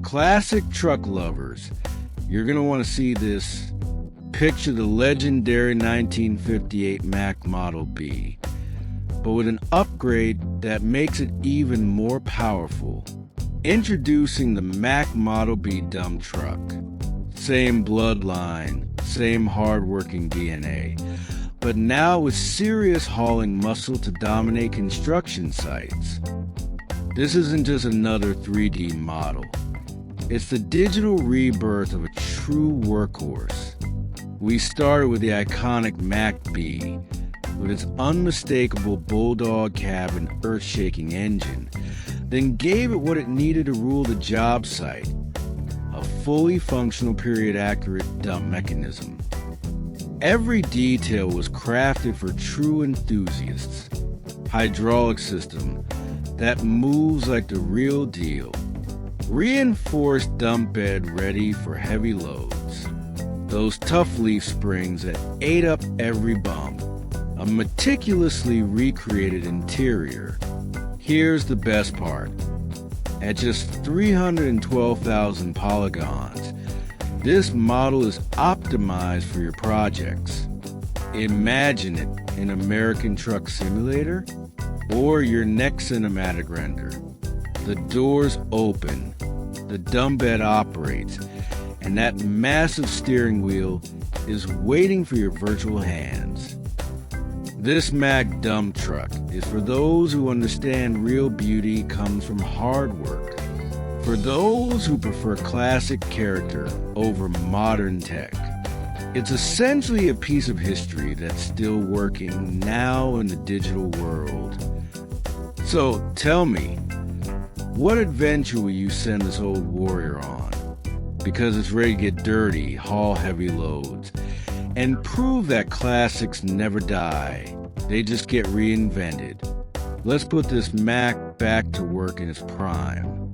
classic truck lovers, you're going to want to see this. Picture the legendary 1958 Mack Model B, but with an upgrade that makes it even more powerful. Introducing the Mack Model B dump truck. Same bloodline, same hard-working DNA, but now with serious hauling muscle to dominate construction sites. This isn't just another 3D model. It's the digital rebirth of a true workhorse. We started with the iconic Mack B, with its unmistakable bulldog cab and earth-shaking engine, then gave it what it needed to rule the job site, a fully functional period-accurate dump mechanism. Every detail was crafted for true enthusiasts. Hydraulic system that moves like the real deal. Reinforced dump bed ready for heavy loads. Those tough leaf springs that ate up every bump. A meticulously recreated interior. Here's the best part. At just 312,000 polygons, this model is optimized for your projects. Imagine it in American Truck Simulator or your next cinematic render. The doors open, the dump bed operates, and that massive steering wheel is waiting for your virtual hands. This Mack dump truck is for those who understand real beauty comes from hard work. For those who prefer classic character over modern tech. It's essentially a piece of history that's still working now in the digital world. So tell me, what adventure will you send this old warrior on? Because it's ready to get dirty, haul heavy loads, and prove that classics never die. They just get reinvented. Let's put this Mack back to work in its prime.